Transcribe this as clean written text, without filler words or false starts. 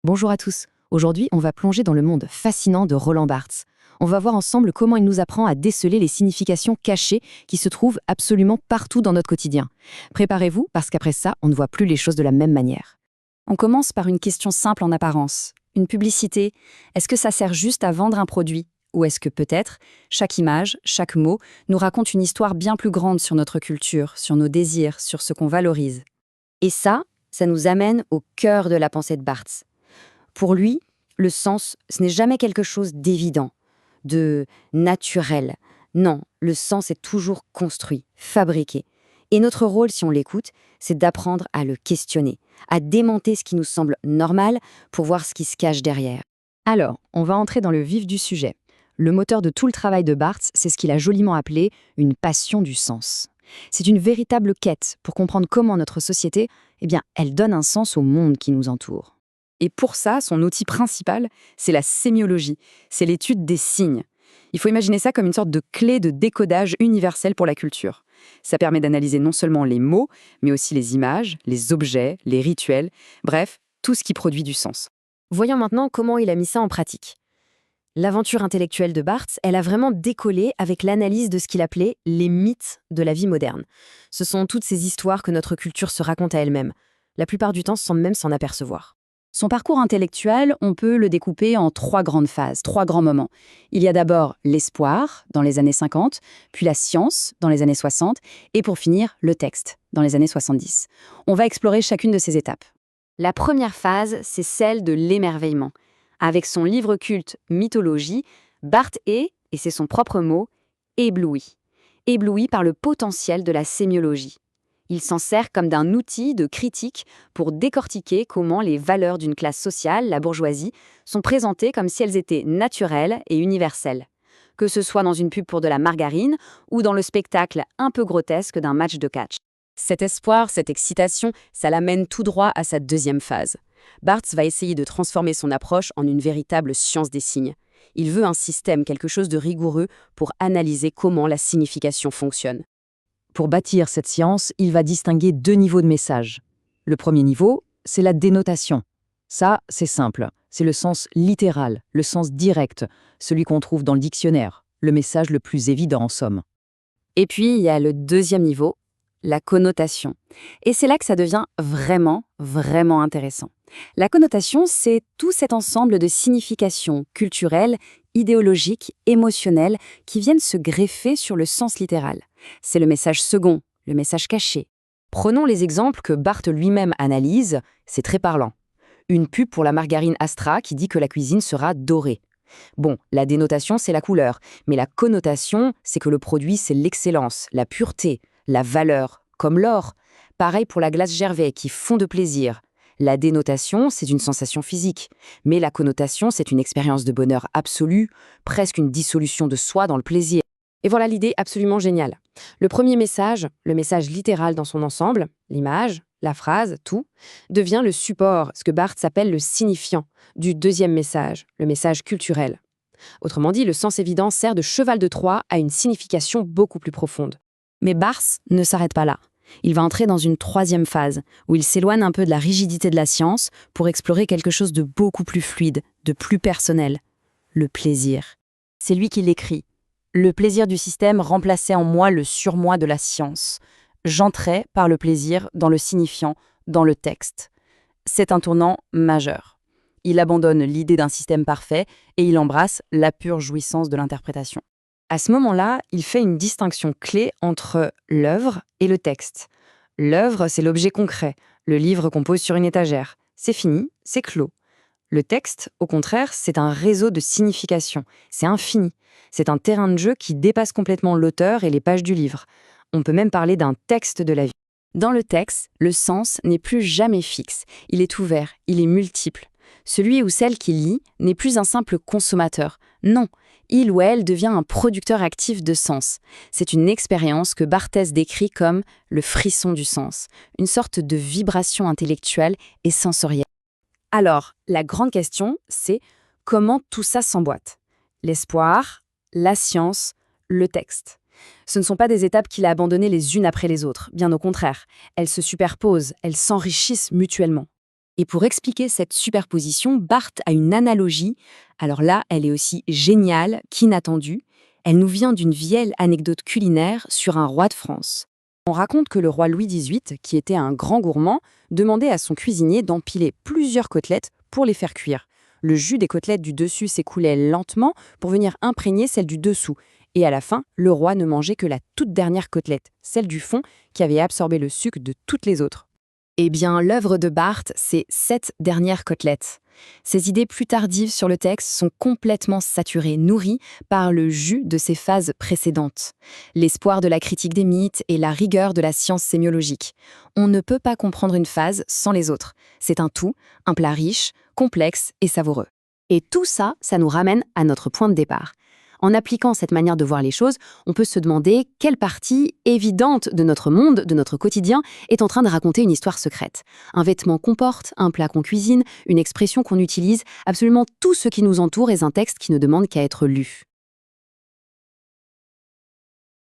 Bonjour à tous. Aujourd'hui, on va plonger dans le monde fascinant de Roland Barthes. On va voir ensemble comment il nous apprend à déceler les significations cachées qui se trouvent absolument partout dans notre quotidien. Préparez-vous, parce qu'après ça, on ne voit plus les choses de la même manière. On commence par une question simple en apparence. Une publicité, est-ce que ça sert juste à vendre un produit? Ou est-ce que peut-être, chaque image, chaque mot, nous raconte une histoire bien plus grande sur notre culture, sur nos désirs, sur ce qu'on valorise? Et ça nous amène au cœur de la pensée de Barthes. Pour lui, le sens, ce n'est jamais quelque chose d'évident, de naturel. Non, le sens est toujours construit, fabriqué. Et notre rôle, si on l'écoute, c'est d'apprendre à le questionner, à démonter ce qui nous semble normal pour voir ce qui se cache derrière. Alors, on va entrer dans le vif du sujet. Le moteur de tout le travail de Barthes, c'est ce qu'il a joliment appelé une passion du sens. C'est une véritable quête pour comprendre comment notre société, elle donne un sens au monde qui nous entoure. Et pour ça, son outil principal, c'est la sémiologie, c'est l'étude des signes. Il faut imaginer ça comme une sorte de clé de décodage universelle pour la culture. Ça permet d'analyser non seulement les mots, mais aussi les images, les objets, les rituels, bref, tout ce qui produit du sens. Voyons maintenant comment il a mis ça en pratique. L'aventure intellectuelle de Barthes, elle a vraiment décollé avec l'analyse de ce qu'il appelait les mythes de la vie moderne. Ce sont toutes ces histoires que notre culture se raconte à elle-même, la plupart du temps sans même s'en apercevoir. Son parcours intellectuel, on peut le découper en 3 grandes phases, 3 grands moments. Il y a d'abord l'espoir, dans les années 50, puis la science, dans les années 60, et pour finir, le texte, dans les années 70. On va explorer chacune de ces étapes. La première phase, c'est celle de l'émerveillement. Avec son livre culte Mythologie, Barthes est, et c'est son propre mot, ébloui. Ébloui par le potentiel de la sémiologie. Il s'en sert comme d'un outil de critique pour décortiquer comment les valeurs d'une classe sociale, la bourgeoisie, sont présentées comme si elles étaient naturelles et universelles. Que ce soit dans une pub pour de la margarine ou dans le spectacle un peu grotesque d'un match de catch. Cet espoir, cette excitation, ça l'amène tout droit à sa deuxième phase. Barthes va essayer de transformer son approche en une véritable science des signes. Il veut un système, quelque chose de rigoureux, pour analyser comment la signification fonctionne. Pour bâtir cette science, il va distinguer 2 niveaux de messages. Le premier niveau, c'est la dénotation. Ça, c'est simple. C'est le sens littéral, le sens direct, celui qu'on trouve dans le dictionnaire, le message le plus évident en somme. Et puis, il y a le deuxième niveau, la connotation. Et c'est là que ça devient vraiment, vraiment intéressant. La connotation, c'est tout cet ensemble de significations culturelles, idéologiques, émotionnelles, qui viennent se greffer sur le sens littéral. C'est le message second, le message caché. Prenons les exemples que Barthes lui-même analyse, c'est très parlant. Une pub pour la margarine Astra qui dit que la cuisine sera dorée. Bon, la dénotation, c'est la couleur, mais la connotation, c'est que le produit, c'est l'excellence, la pureté, la valeur, comme l'or. Pareil pour la glace Gervais qui fond de plaisir. La dénotation, c'est une sensation physique, mais la connotation, c'est une expérience de bonheur absolu, presque une dissolution de soi dans le plaisir. Et voilà l'idée absolument géniale. Le premier message, le message littéral dans son ensemble, l'image, la phrase, tout, devient le support, ce que Barthes appelle le signifiant, du deuxième message, le message culturel. Autrement dit, le sens évident sert de cheval de Troie à une signification beaucoup plus profonde. Mais Barthes ne s'arrête pas là. Il va entrer dans une troisième phase, où il s'éloigne un peu de la rigidité de la science pour explorer quelque chose de beaucoup plus fluide, de plus personnel, le plaisir. C'est lui qui l'écrit. Le plaisir du système remplaçait en moi le surmoi de la science. J'entrais par le plaisir dans le signifiant, dans le texte. C'est un tournant majeur. Il abandonne l'idée d'un système parfait et il embrasse la pure jouissance de l'interprétation. À ce moment-là, il fait une distinction clé entre l'œuvre et le texte. L'œuvre, c'est l'objet concret, le livre qu'on pose sur une étagère. C'est fini, c'est clos. Le texte, au contraire, c'est un réseau de significations. C'est infini. C'est un terrain de jeu qui dépasse complètement l'auteur et les pages du livre. On peut même parler d'un texte de la vie. Dans le texte, le sens n'est plus jamais fixe. Il est ouvert, il est multiple. Celui ou celle qui lit n'est plus un simple consommateur. Non, il ou elle devient un producteur actif de sens. C'est une expérience que Barthes décrit comme le frisson du sens, une sorte de vibration intellectuelle et sensorielle. Alors, la grande question, c'est comment tout ça s'emboîte? L'espoir, la science, le texte. Ce ne sont pas des étapes qu'il a abandonnées les unes après les autres, bien au contraire. Elles se superposent, elles s'enrichissent mutuellement. Et pour expliquer cette superposition, Barthes a une analogie. Alors là, elle est aussi géniale qu'inattendue. Elle nous vient d'une vieille anecdote culinaire sur un roi de France. On raconte que le roi Louis XVIII, qui était un grand gourmand, demandait à son cuisinier d'empiler plusieurs côtelettes pour les faire cuire. Le jus des côtelettes du dessus s'écoulait lentement pour venir imprégner celle du dessous. Et à la fin, le roi ne mangeait que la toute dernière côtelette, celle du fond, qui avait absorbé le sucre de toutes les autres. Eh bien, l'œuvre de Barthes, c'est 7 dernières côtelettes. Ses idées plus tardives sur le texte sont complètement saturées, nourries par le jus de ses phases précédentes. L'espoir de la critique des mythes et la rigueur de la science sémiologique. On ne peut pas comprendre une phase sans les autres. C'est un tout, un plat riche, complexe et savoureux. Et tout ça, ça nous ramène à notre point de départ. En appliquant cette manière de voir les choses, on peut se demander quelle partie évidente de notre monde, de notre quotidien, est en train de raconter une histoire secrète. Un vêtement qu'on porte, un plat qu'on cuisine, une expression qu'on utilise, absolument tout ce qui nous entoure est un texte qui ne demande qu'à être lu.